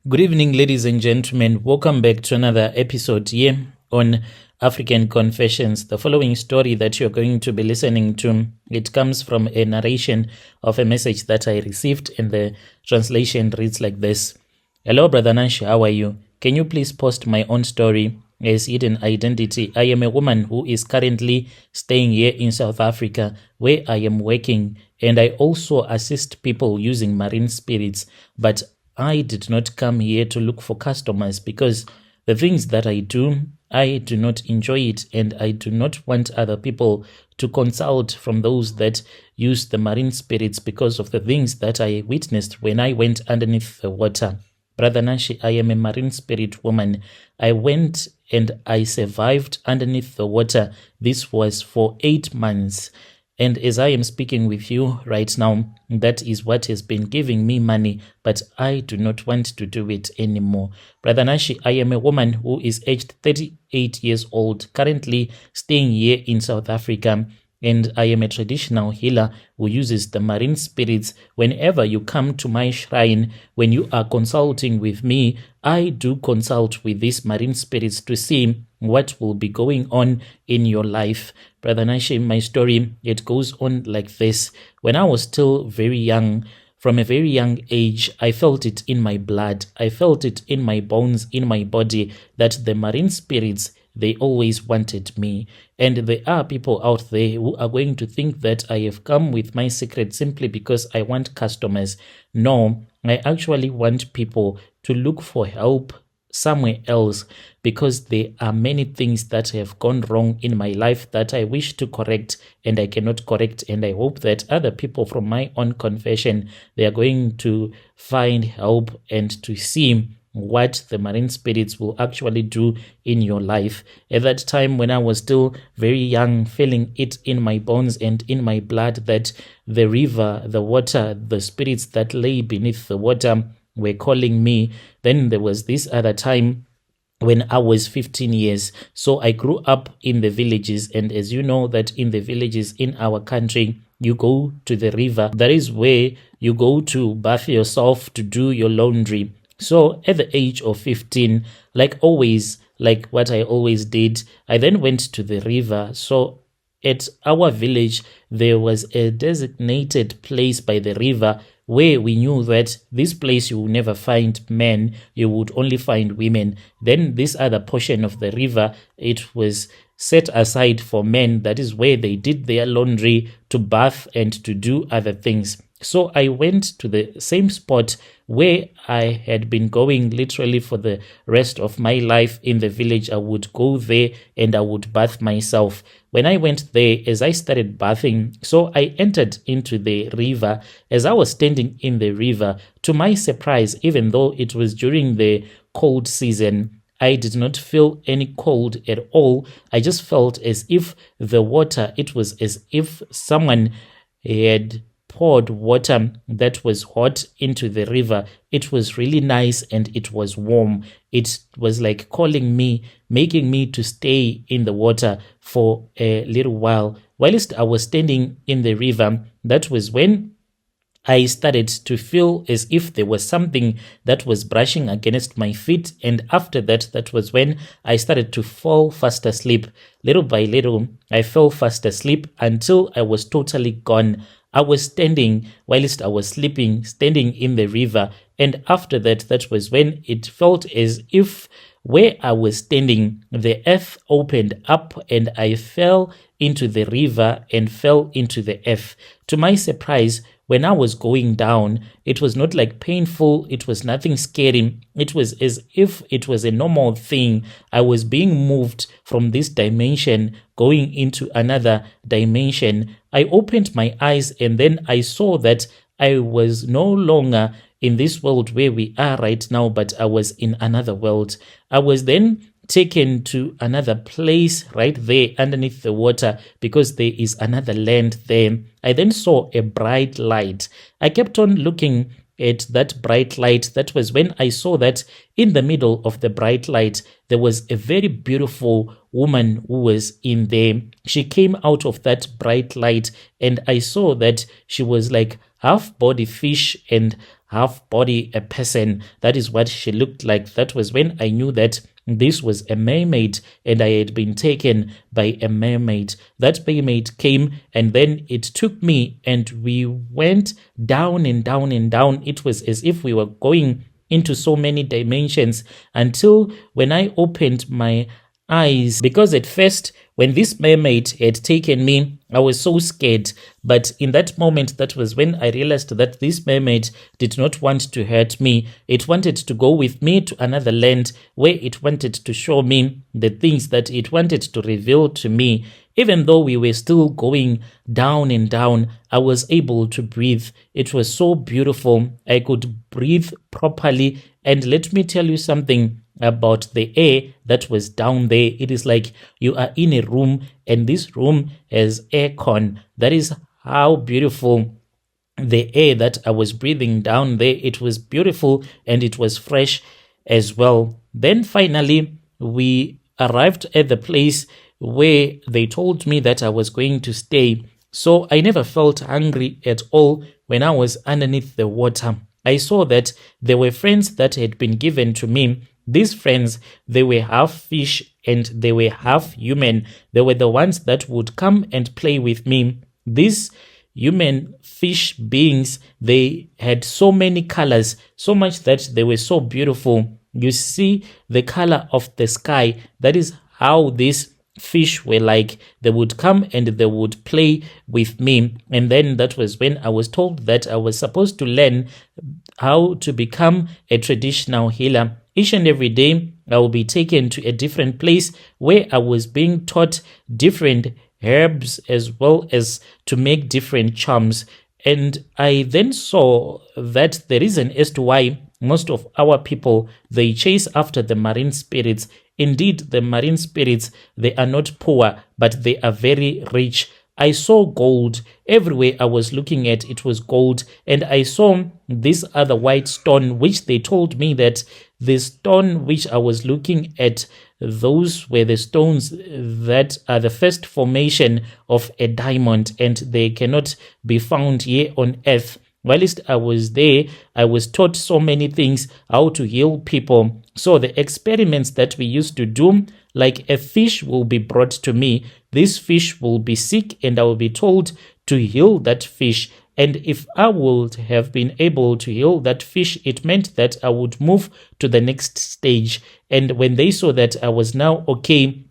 Good evening, ladies and gentlemen. Welcome back to another episode here on African Confessions. The following story that you're going to be listening to, it comes from a narration of a message that I received, and the translation reads like this. Hello, Brother Nanshi, how are you? Can you please post my own story as hidden identity? I am a woman who is currently staying here in South Africa where I am working, and I also assist people using marine spirits, but I did not come here to look for customers because the things that I do not enjoy it, and I do not want other people to consult from those that use the marine spirits because of the things that I witnessed when I went underneath the water. Brother Nashi, I am a marine spirit woman. I went and I survived underneath the water. This was for 8 months. And as I am speaking with you right now, that is what has been giving me money, but I do not want to do it anymore. Brother Nashi, I am a woman who is aged 38 years old, currently staying here in South Africa, and I am a traditional healer who uses the marine spirits. Whenever you come to my shrine, when you are consulting with me, I do consult with these marine spirits to see what will be going on in your life. Brother Nashi, my story, it goes on like this. When I was still very young, from a very young age, I felt it in my blood. I felt it in my bones, in my body, that the marine spirits, they always wanted me. And there are people out there who are going to think that I have come with my secret simply because I want customers. No, I actually want people to look for help somewhere else, because there are many things that have gone wrong in my life that I wish to correct and I cannot correct, and I hope that other people from my own confession, they are going to find help and to see what the marine spirits will actually do in your life. At that time, when I was still very young, feeling it in my bones and in my blood that the river, the water, the spirits that lay beneath the water were calling me. Then there was this other time when I was 15 years. So I grew up in the villages, and as you know that in the villages in our country, you go to the river. That is where you go to bath yourself, to do your laundry. So at the age of 15, like what I always did, I then went to the river. So at our village, there was a designated place by the river where we knew that this place you will never find men, you would only find women. Then this other portion of the river, it was set aside for men. That is where they did their laundry, to bath and to do other things. So I went to the same spot where I had been going literally for the rest of my life in the village. I would go there and I would bath myself. When I went there, as I started bathing, so I entered into the river. As I was standing in the river, to my surprise, even though it was during the cold season, I did not feel any cold at all. I just felt as if the water, it was as if someone had poured water that was hot into the river. It was really nice and it was warm. It was like calling me, making me to stay in the water for a little while. Whilst I was standing in the river, that was when I started to feel as if there was something that was brushing against my feet. And after that, that was when I started to fall fast asleep. Little by little, I fell fast asleep until I was totally gone. I was standing whilst I was sleeping, standing in the river. And after that, that was when it felt as if where I was standing, the earth opened up and I fell into the river and fell into the earth. To my surprise, when I was going down, it was not like painful. It was nothing scary. It was as if it was a normal thing. I was being moved from this dimension, going into another dimension. I opened my eyes and then I saw that I was no longer in this world where we are right now, but I was in another world. I was then taken to another place right there underneath the water, because there is another land there. I then saw a bright light. I kept on looking at that bright light. That was when I saw that in the middle of the bright light, there was a very beautiful woman who was in there. She came out of that bright light and I saw that she was like half body fish and half body a person. That is what she looked like. That was when I knew that this was a mermaid and I had been taken by a mermaid. That mermaid came and then it took me and we went down and down and down. It was as if we were going into so many dimensions until when I opened my eyes, because at first when this mermaid had taken me, I was so scared. But in that moment, that was when I realized that this mermaid did not want to hurt me. It wanted to go with me to another land where it wanted to show me the things that it wanted to reveal to me. Even though we were still going down and down, I was able to breathe. It was so beautiful. I could breathe properly. And let me tell you something about the air that was down there. It is like you are in a room and this room has aircon. That is how beautiful the air that I was breathing down there. It was beautiful and it was fresh as well. Then finally we arrived at the place where they told me that I was going to stay. So I never felt hungry at all when I was underneath the water. I saw that there were friends that had been given to me. These friends, they were half fish and they were half human. They were the ones that would come and play with me. These human fish beings, they had so many colors, so much that they were so beautiful. You see the color of the sky. That is how these fish were like. They would come and they would play with me. And then that was when I was told that I was supposed to learn how to become a traditional healer. Each and every day, I will be taken to a different place where I was being taught different herbs as well as to make different charms. And I then saw that the reason as to why most of our people, they chase after the marine spirits. Indeed, the marine spirits, they are not poor, but they are very rich. I saw gold everywhere I was looking at. It was gold. And I saw this other white stone, which they told me that the stone which I was looking at, those were the stones that are the first formation of a diamond, and they cannot be found here on earth. Whilst I was there, I was taught so many things, how to heal people. So the experiments that we used to do, like a fish will be brought to me. This fish will be sick and I will be told to heal that fish. And if I would have been able to heal that fish, it meant that I would move to the next stage. And when they saw that I was now okay,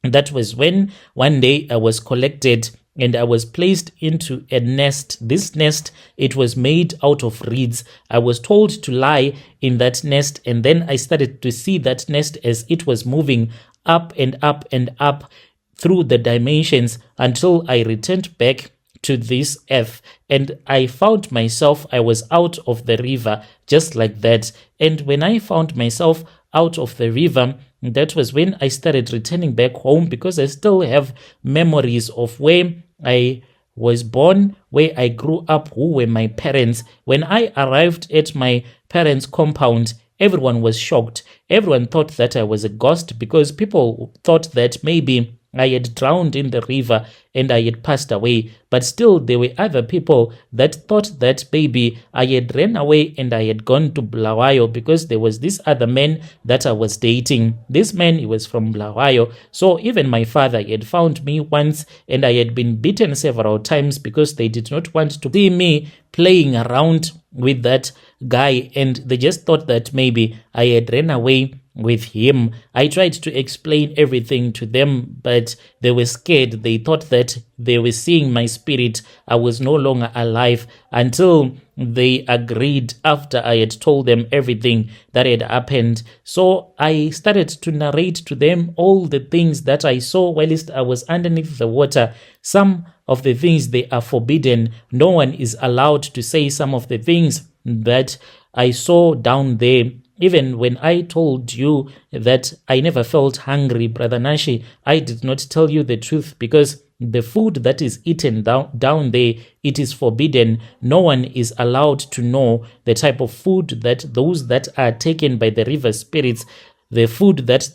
that was when one day I was collected and I was placed into a nest. This nest, it was made out of reeds. I was told to lie in that nest, and then I started to see that nest as it was moving up and up and up through the dimensions until I returned back to this earth. And I found myself, I was out of the river just like that. And when I found myself out of the river, that was when I started returning back home, because I still have memories of where I was born, where I grew up, who were my parents. When I arrived at my parents' compound, everyone was shocked. Everyone thought that I was a ghost, because people thought that maybe I had drowned in the river and I had passed away. But still, there were other people that thought that maybe I had ran away and I had gone to Bulawayo, because there was this other man that I was dating. This man, he was from Bulawayo. So even my father, he had found me once and I had been beaten several times because they did not want to see me playing around with that guy, and they just thought that maybe I had ran away with him. I tried to explain everything to them, but they were scared. They thought that they were seeing my spirit. I was no longer alive, until they agreed after I had told them everything that had happened. So I started to narrate to them all the things that I saw whilst I was underneath the water. Some of the things, they are forbidden. No one is allowed to say some of the things that I saw down there. Even when I told you that I never felt hungry, Brother Nashi, I did not tell you the truth, because the food that is eaten down there, it is forbidden. No one is allowed to know the type of food that those that are taken by the river spirits, the food that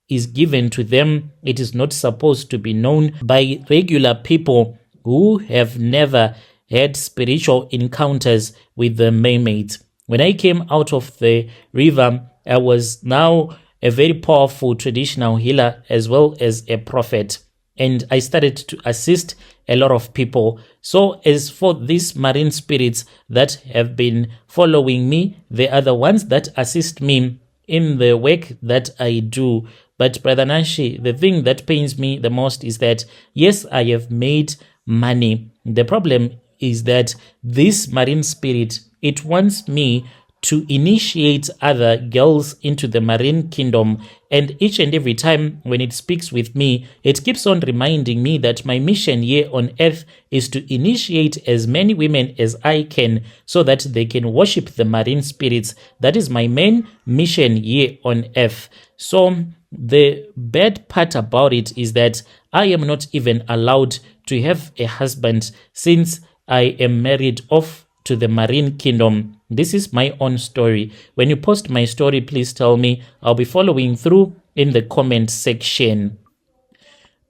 is given to them, it is not supposed to be known by regular people who have never had spiritual encounters with the mermaids. When I came out of the river, I was now a very powerful traditional healer as well as a prophet. And I started to assist a lot of people. So as for these marine spirits that have been following me, they are the ones that assist me in the work that I do. But Brother Nashi, the thing that pains me the most is that, yes, I have made money. The problem is that this marine spirit, it wants me to initiate other girls into the marine kingdom. And each and every time when it speaks with me, it keeps on reminding me that my mission here on earth is to initiate as many women as I can so that they can worship the marine spirits. That is my main mission here on earth. So the bad part about it is that I am not even allowed to have a husband since I am married off to the marine kingdom. This is my own story. When you post my story, please tell me. I'll be following through in the comment section.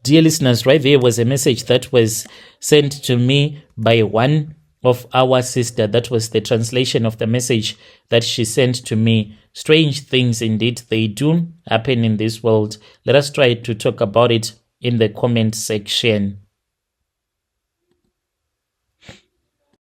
Dear listeners, right there was a message that was sent to me by one of our sister. That was the translation of the message that she sent to me. Strange things indeed, they do happen in this world. Let us try to talk about it in the comment section.